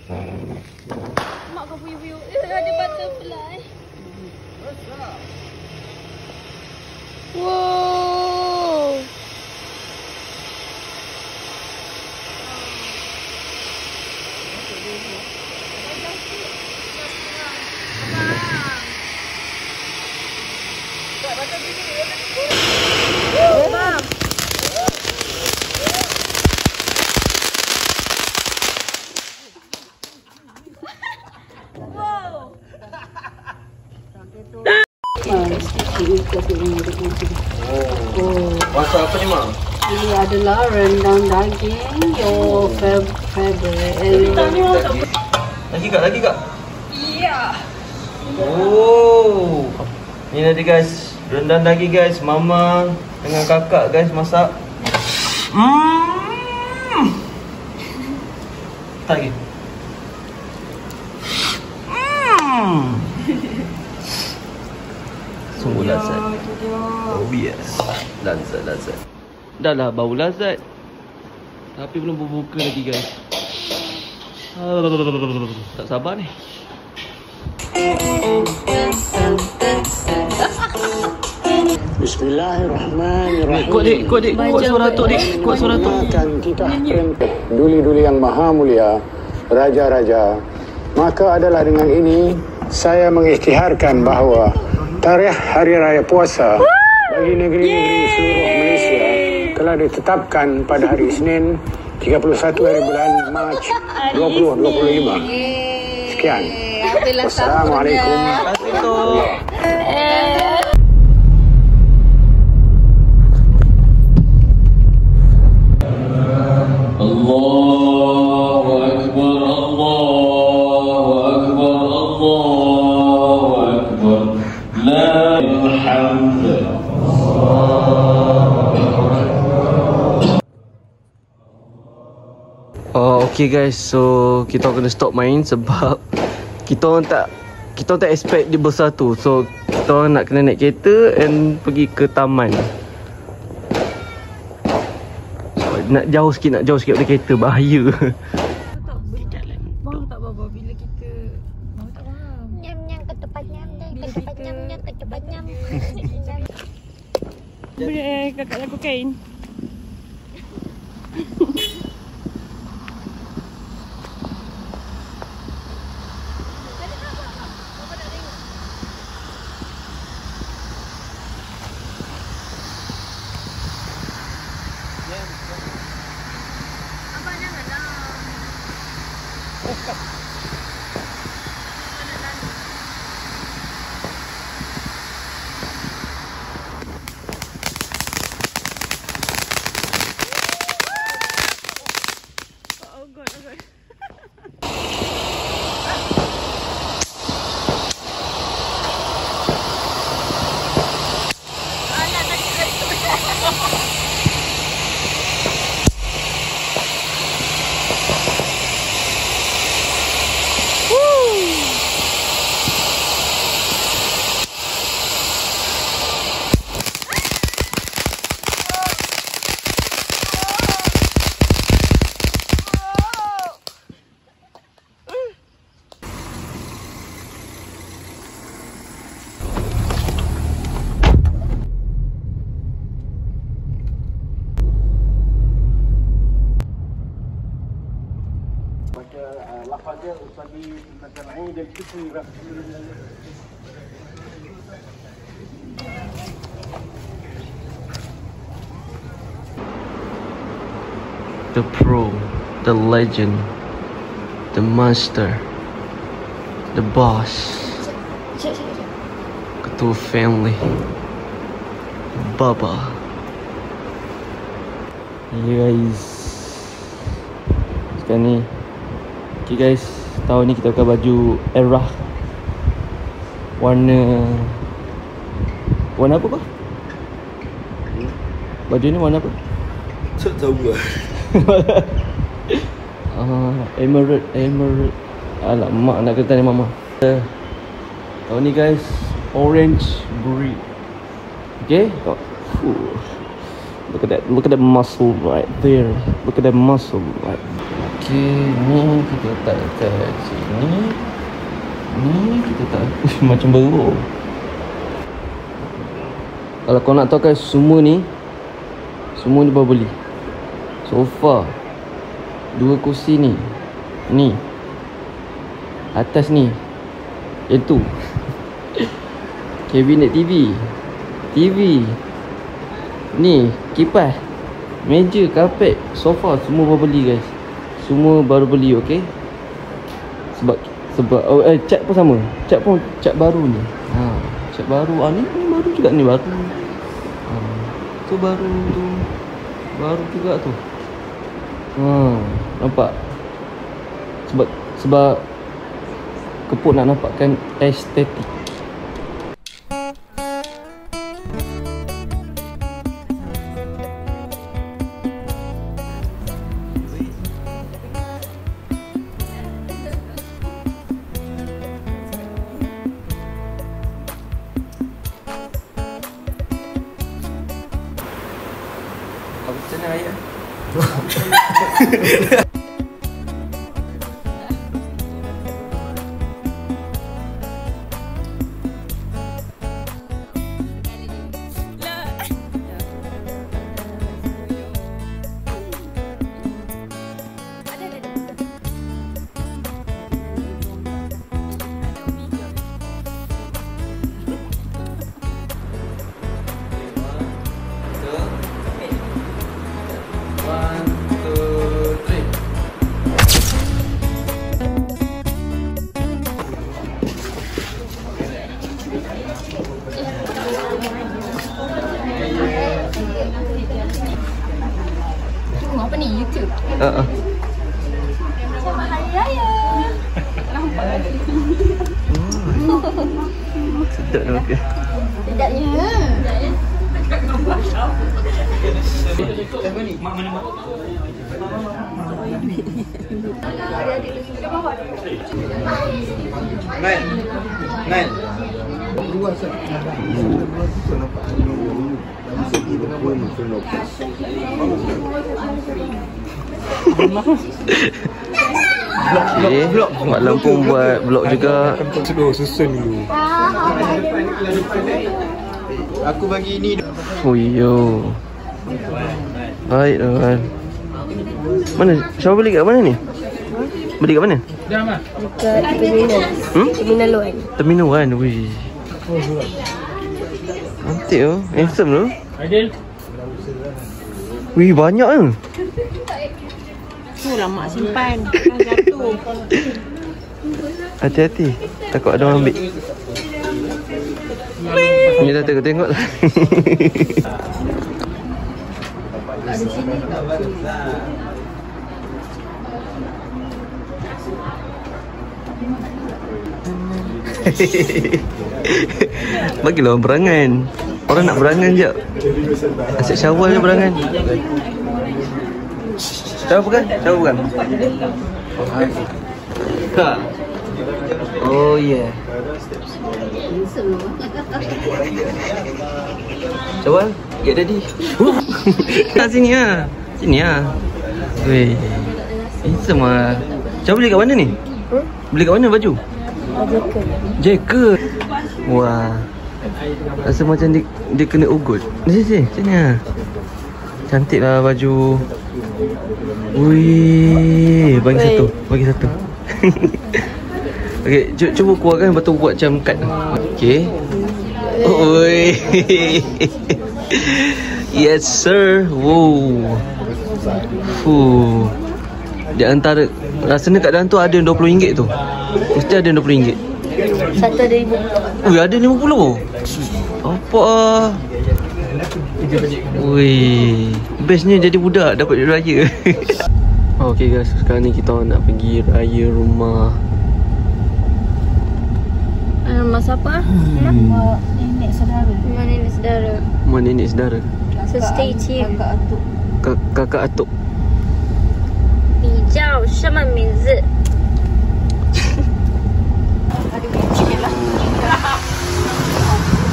Mak kau view-view. Ada butterfly. Wow. Masak apa ni, Mak? Ini adalah rendang daging, your favorite. Lagi kak? Iya. Oh, ni nanti guys, rendang daging guys, mama dengan kakak guys masak. Tak lagi. Sungguh lazat. Oh yes, lazat. Dah lah bau lazat, tapi belum berbuka lagi guys. Tak sabar ni. Bismillahirrahmanirrahim. Kuat suara tu dik. Kita duli-duli yang maha mulia, raja-raja. Maka adalah dengan ini saya mengisytiharkan bahawa tarikh Hari Raya Puasa bagi negeri-negeri seluruh Malaysia telah ditetapkan pada hari Isnin 31 hari bulan Mac 2025. Sekian. Wassalamualaikum. Allahu Akbar, Allahu Akbar, Allahu Akbar. La hamd. Okay guys, so kita kena stop main sebab kita orang tak expect dia besar tu. So kita orang nak kena naik kereta and pergi ke taman. Nak jauh sikit dari kereta, bahaya. Bang tak apa bila kita bang tak faham. Nyam-nyam ke tempat nyam-nyam, ke tempat nyam-nyam, ke tempat nyam. Boleh kakak lagu kain. The pro, the legend, the master, the boss, ketua family, Baba. Guys, sekarang ni okay guys, tahun ni kita pakai baju Era. Warna apa kau? Baju ni warna apa? Tak tahu lah. Emerald. Alamak, nak kena tanya mama. Tahun ni guys, orange breed. Okay? Look at that muscle right there. Look at that muscle right. Ni kita letak kat sini. Ni kita letak macam baru. Kalau kau nak tahu kan, semua ni baru beli. Sofa, 2 kursi ni, atas ni, itu kabinet TV, ni kipas, meja, kapet, sofa, semua baru beli guys. Semua baru beli, okey. Sebab cat pun sama. Cat baru ni. Cat baru. Ni baru juga ni, baru. Tu baru tu. Baru juga tu. Nampak? Sebab Keput nak nampakkan estetik. Macam mana ayah? Apa ni? YouTube? Selamat Hari Raya. Nampak sedap nak makan. Sedapnya. Nine. Mak Lampung buat vlog juga. Susun dulu. Aku bagi ni. Oh yo. Baik tuan. Mana? Siapa beli kat mana ni? Beli kat mana? Dekat terminal. Terminal Luan. Terminal kan? Wih. Cantik tu. Handsome tu. Wih, banyak kan? tu lah mak simpan. Kan jatuh. Hati-hati. Takut ada orang ambil. Ni dah tengok lah. Bagilah orang berangan. Orang nak berangan je. Asyik Syawal je berangan. Syawal bukan? Syawal bukan? Kak. Oh yeah. Syawal, get ready. Sini lah. Sini lah. Weh. Semua. Syawal beli kat mana ni? Beli kat mana baju? Jacket. Wah. Rasa macam dia kena ugut. Sini. Sini lah. Cantik lah baju. Wih. Bagi satu. Bagi satu. Okay, cuba keluarkan batu buat macam kad. Okay. Oi. Yes sir. Wow. Fuh. Di antara rasanya kat dalam tu ada RM20 tu. Mesti ada RM20. Satu ada RM50. Ui, ada RM50. Apa ah? Ui, bestnya jadi budak dapat duit raya. Okay guys, sekarang ni kita nak pergi raya rumah. Rumah siapa? Nenek saudara. Rumah nenek saudara. Rumah nenek saudara. So stay tuned. Kakak atuk. 你叫什么名字？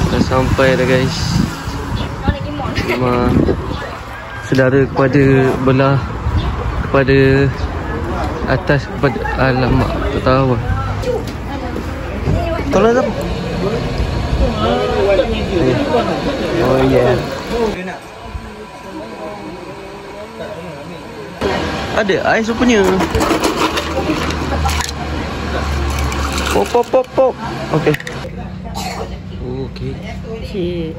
Dah sampai dah guys. Rumah saudara kepada belah, kepada Atas kepada alamak, tak tahu. Tolong tak? Oh yeah. Ada ais rupanya. Pop pop pop pop. Okey. Okey. Cik.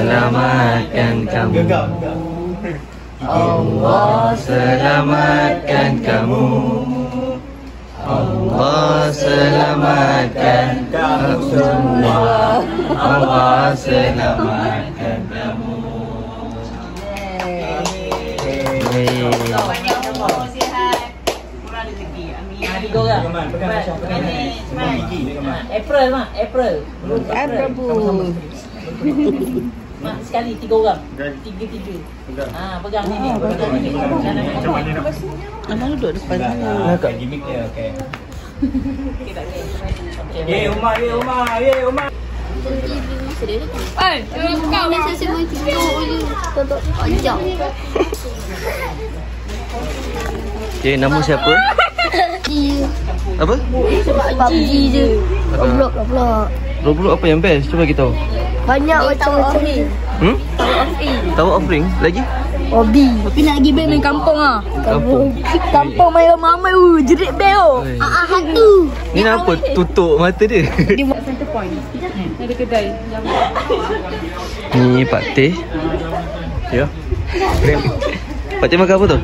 Selamatkan kamu. Allah selamatkan kamu. Allah selamatkan kamu semua. Allah selamatkan kamu. April mak, April. Mak sekali 3 orang. 3. Pegang ni. Anak duduk depan sana. Kat gimmick dia, okey. Ye Umar, ye Umar, ye Umar. Kau biasa semua tidur je. Tonton panjang. Okay, nama siapa? Apa? PUBG je. Roblox. Roblox apa yang best? Cuba kita tahu. Banyak macam-macam. Tower of Ring? Lagi? Hobi. Tapi nak pergi main kampung ah. Kampung. Kampung main ramai-ramai. Jerit bel. Hantu. Ni apa? Tutup mata dia. Dia buat center point. Ada kedai. Ni Pak Teh. Ya. Pak Teh makan apa tu?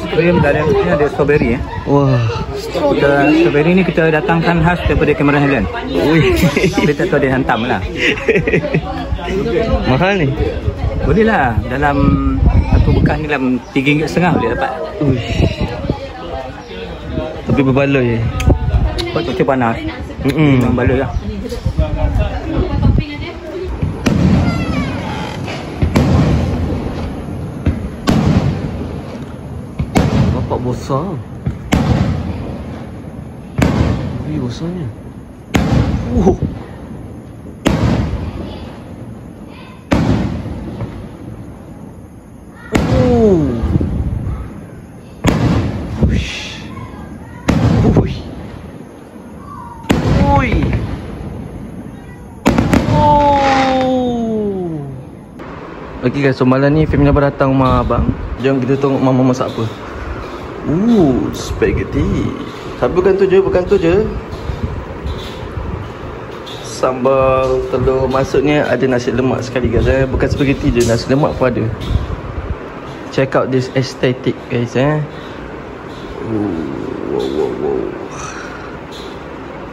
Krim ada ni ada strawberry ya. Wah. Strawberry ni kita datangkan khas daripada Cameron Highland. Ui. Kita tahu dia hantam lah. Mahal ni. Boleh lah. Dalam satu bekas ni dalam RM3.50 boleh dapat. Tapi berbaloi. Kau cuaca panas. Memang baloi lah. Bapak besar. Ui, besarnya. Oh. Okay guys, so malam ni family abang datang rumah abang. Jom kita tengok mama masak apa. Spaghetti. Tapi bukan tu je. Sambal telur, maksudnya ada nasi lemak sekali guys. Bukan spaghetti je, nasi lemak pun ada. Check out this aesthetic guys Wow.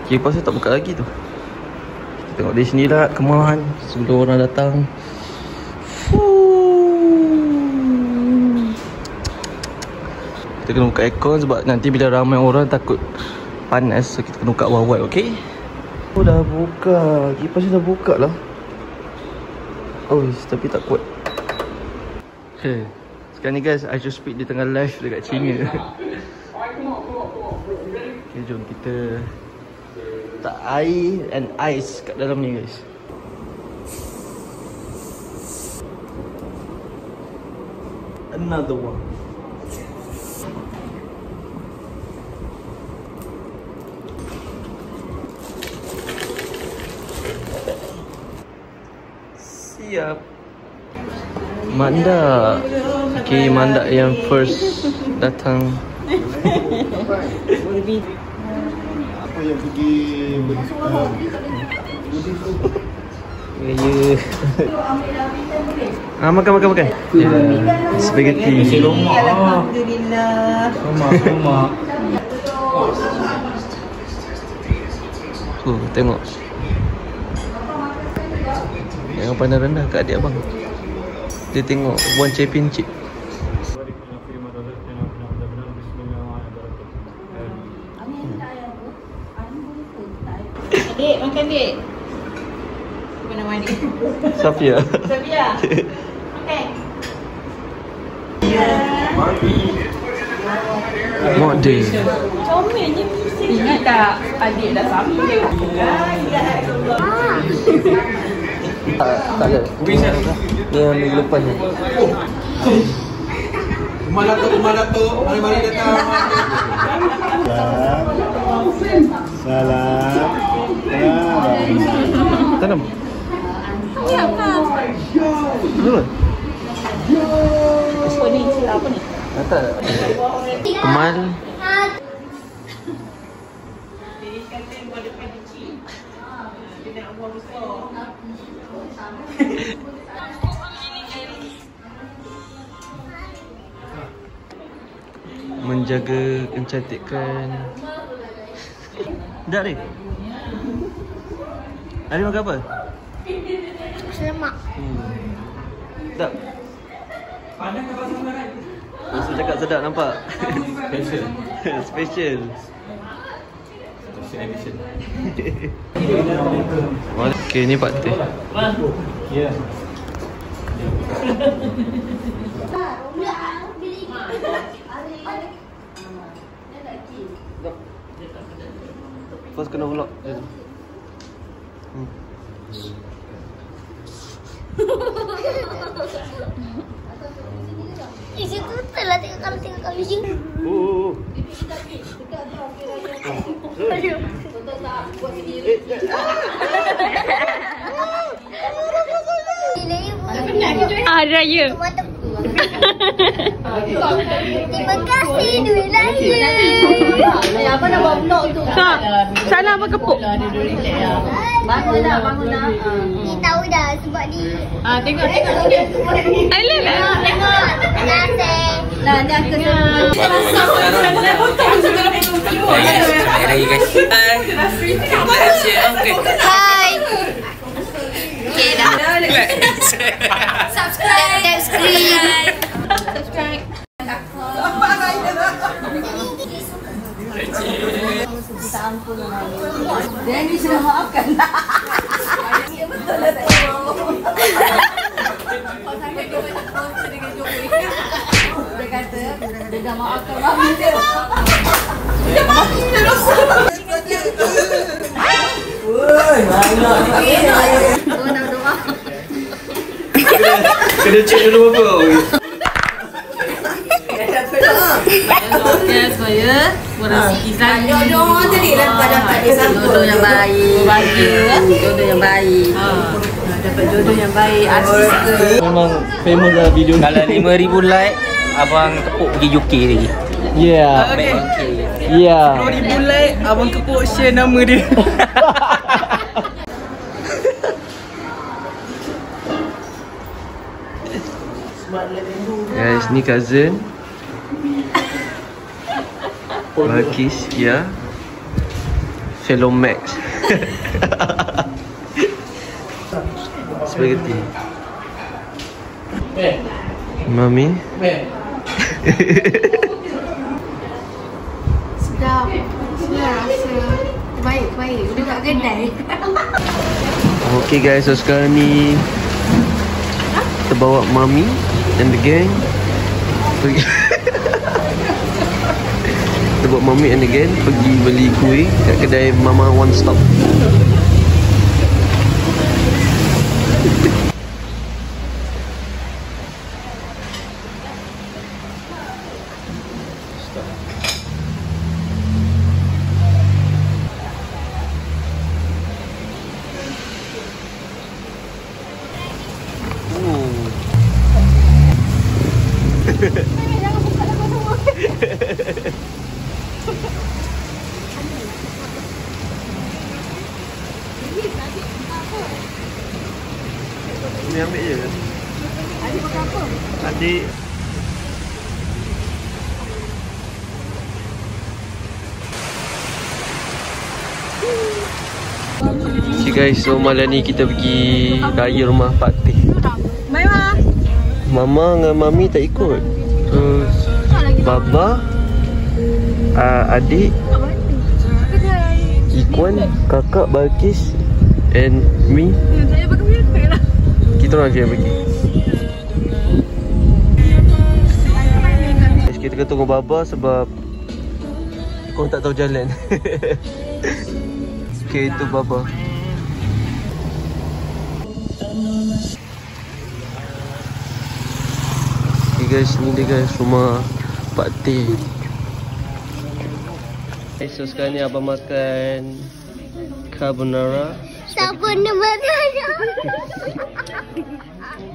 Okay, pasal tak buka lagi tu. Kita tengok di sini lah kemahan sebelum orang datang. Kita kena buka aircon sebab nanti bila ramai orang takut panas. So kita kena buka wide-wide, okay? Oh, dah buka. Kipas dah buka lah. Oh, tapi tak kuat. Okay. Sekarang ni guys, I just speak di tengah live dekat China. Okay, jom kita letak air and ice kat dalam ni guys. Another one. Siap. Manda. Okay, Manda yang first datang. Apa yang pergi Ya. Makan. Spaghetti. Alhamdulillah. Rumah. Tuh, tengok. Jangan pandang rendah kat adik abang. Dia tengok One Championship. Adik, makan adik. Apa nama adik? Safia. Safia. Makan. Model. Ingat tak adik dah sampai. Tak ada. Ni yang minggu lepas ni. Rumah Datuk, mari-mari datang. Salam. Tanam. Ya, Kak. Betul. Oh, ni apa ni? Tak. Kemal. Menjaga kecantikan. Dah ni. Hari makan apa? Selamat. Sedap. Masa cakap sedap nampak. Special. Special. Okay, ni Pak Teh. Ya. First kena vlog. Isi tu telah tengok kami je. Oh. Hari Raya. Terima kasih duit raya. Apa nak bawa vlog tu? Kak, sana apa kepuk? Bangun dah. Ni tahu dah sebab ni. Tengok. Alah. Tengok. Terima kasih. Dah jaga semua. Hari Raya guys. Hai. Okay dah. Subscribe. Tap screen. Subscribe. Dia ni sudah maafkan. Betul lah tak. Dia kata dia dah maafkan mami dia. Kena cek dulu apa? Ya, supaya merasiki saya. Jodoh tadi lah dapat jodoh yang baik. Jodoh yang baik. Dapat jodoh yang baik. Artis ke. Memang famous lah video ni. Kalau 5,000 like, abang tepuk pergi UK lagi. Yeah. Back UK. Yeah. 10,000 like, abang kepuk share nama dia. Guys, ni cousin Balkis, ya. Fellow Max. Spaghetti. Mami. Sedap. Rasa baik. Duduk kat kedai. Okay guys, so sekarang ni kita bawa Mami and the gang pergi. Kita bawa Mami and the gang pergi beli kuih kat kedai Mama One Stop. Ni ambil je. Adik pakai apa? Adik okay guys, so malam ni kita pergi raya rumah Pak Teh. Mama dengan Mami tak ikut. So Baba, adik, Ikwan, kakak Balkis and me. Kita orang je yang pergi. Guys, kita Kita tunggu Baba sebab kau tak tahu jalan. Okay, itu Baba. Okay guys, ni dia guys, rumah Pak Teh. Okay, so sekarang ni abang makan carbonara. Siapa nama saya?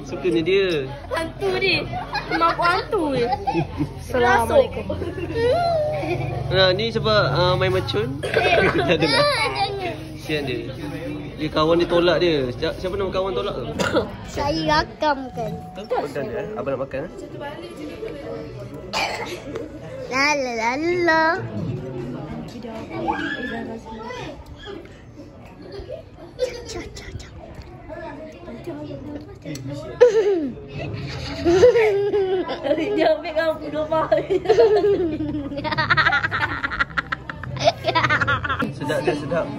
Suka ni dia. Hantu ni. Rumah aku hantu ni. Assalamualaikum. Nah, ni sebab main macun. Tak ada lah. Sian dia. Dia kawan dia tolak dia. Siapa nama kawan tolak tu? Saya rakamkan. Pegang dia. Abang nak makan. La la la la. Cha cha cha. Dia ambil kamu lupa. Sedap dia, sedap.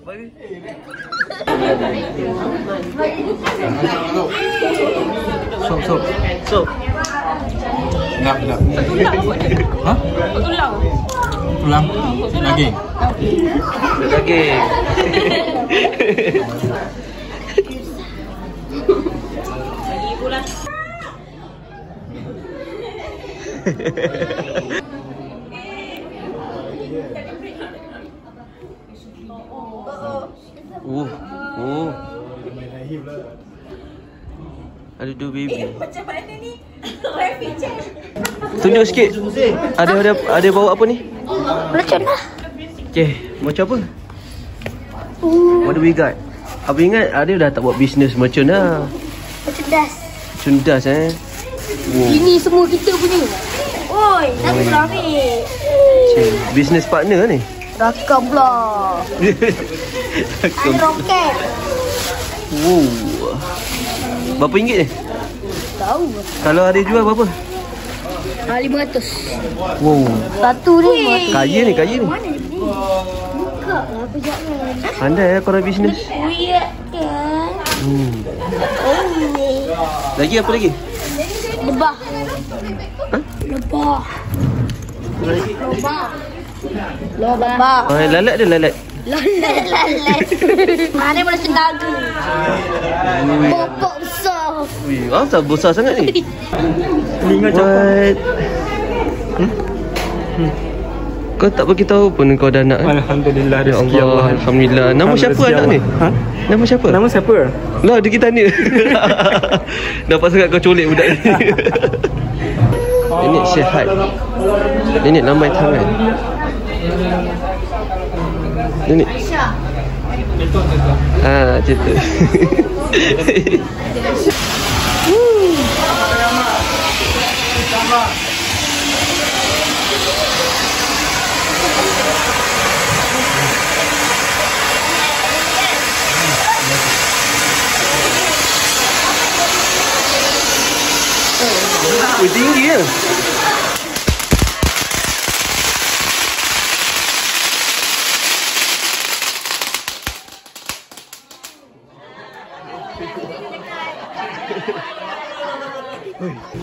Bagi. Sop. Nak. Ha? Tulang. Daging. Daging. Aduh baby. Macam mana ni? Tunjuk sikit. Ada bawa apa ni? Macam mana? Okay, macam apa? What do we got? Apa ingat ada dah tak buat bisnes macam dah. Cerdas. Cundas Wow. Ini semua kita punya. Oi, tak ambil. Business partner ni. Rakam pula. Ada roket. Wow. Berapa ringgit ni? Tahu. Kalau ada jual berapa? 500. Wow. Satu ni. Kaya ni. Buka lah pejabat. Pandai korang bisnes. Weird kan? Lagi apa lagi? Lebah. Ha? Lebah. Lebah. Lalat dia lalat. Lalat. Mana boleh senaga. Pokok besar. Wih, asal besar sangat ni. Telinga cakap. Kau tak bagi tahu pun kau dah anak. Alhamdulillah, Ya rezeki Allah, Allah. alhamdulillah. Nama siapa anak ni? Ha? Nama siapa? Nama siapa? Lah, dia kita tanya. Dapat sangat kau colik budak ni. Nenek sihat. Nenek lambai tangan. Nenek. Macam tu. Tinggi ya.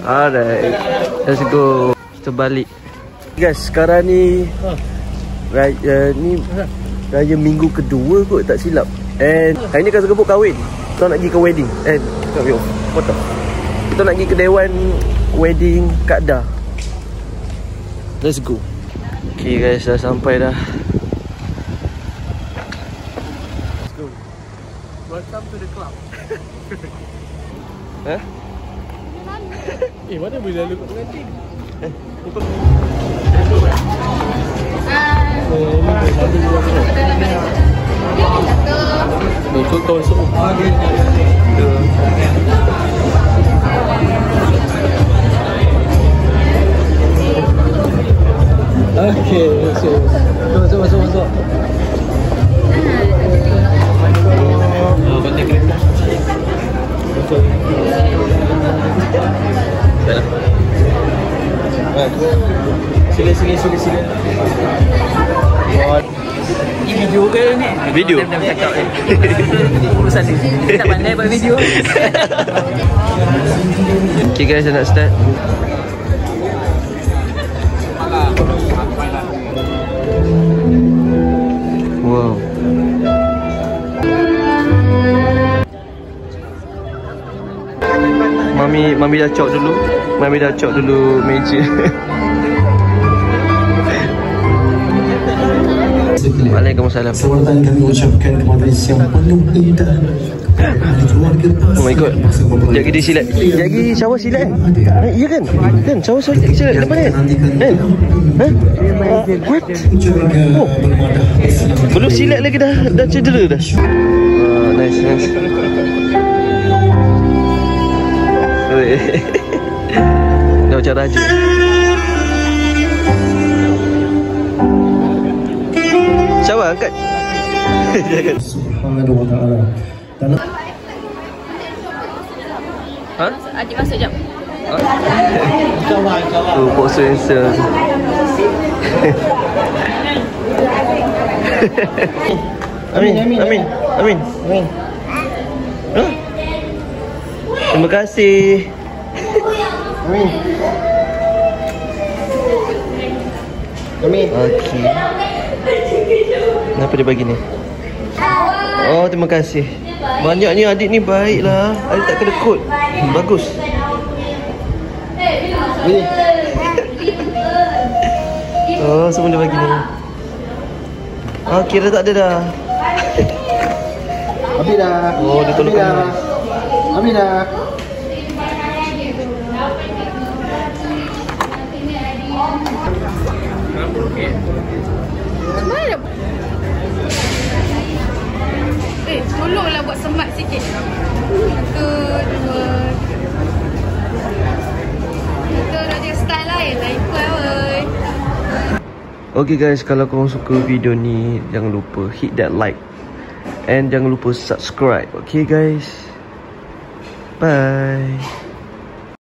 Alright, let's go. Kita balik. Guys, sekarang ni raya minggu kedua kot tak silap. And hari ni Kak Sekepuk kahwin. Kita nak pergi ke wedding. Potong. Kita nak pergi ke Dewan Wedding Kak Da. Let's go. Okay guys, dah sampai dah. Let's go. Welcome to the club. Hah? Mana boleh lalu kat pengantin? Kau esok. Okay, masuk. Bantai kereta. Betul. Sila. Ini video ke ni? Video? Dia cakap urusan ni. Kita tak pandai buat video. Okay guys, saya nak start. Wow. Mami dah cok dulu. Mami dah cok dulu meja. Waalaikumsalam. Selamat kami ucapkan kepada yang penuh indah ahli keluarga. Oh my god. Jagi dia silat. Jagi Syawal silat kan? Ya kan? Kan Syawal silat depan kan? Kan? Ha? What? Oh. Belum silat lagi dah cedera dah. Nice. Dah macam raja. Syawal angkat. Jangan. Subhanahu wa ta'ala. Ha? Adik masuk jap. Oh, Pok Swensen. Amin. Ha? Terima kasih. Amin. Okey. Kenapa dia bagi ni? Oh, terima kasih. Banyak ni adik ni baiklah. Adik tak kena kod. Bagus. Oh, semua dia bagi ni. Oh, kira tak ada dah. Habis dah. Oh, dia tolong kami. Habis dah. Tolonglah buat semat sikit. 1, 2. Kita raja style lain lah ikut oi. Okay guys, kalau korang suka video ni, jangan lupa hit that like. And jangan lupa subscribe. Okay guys. Bye.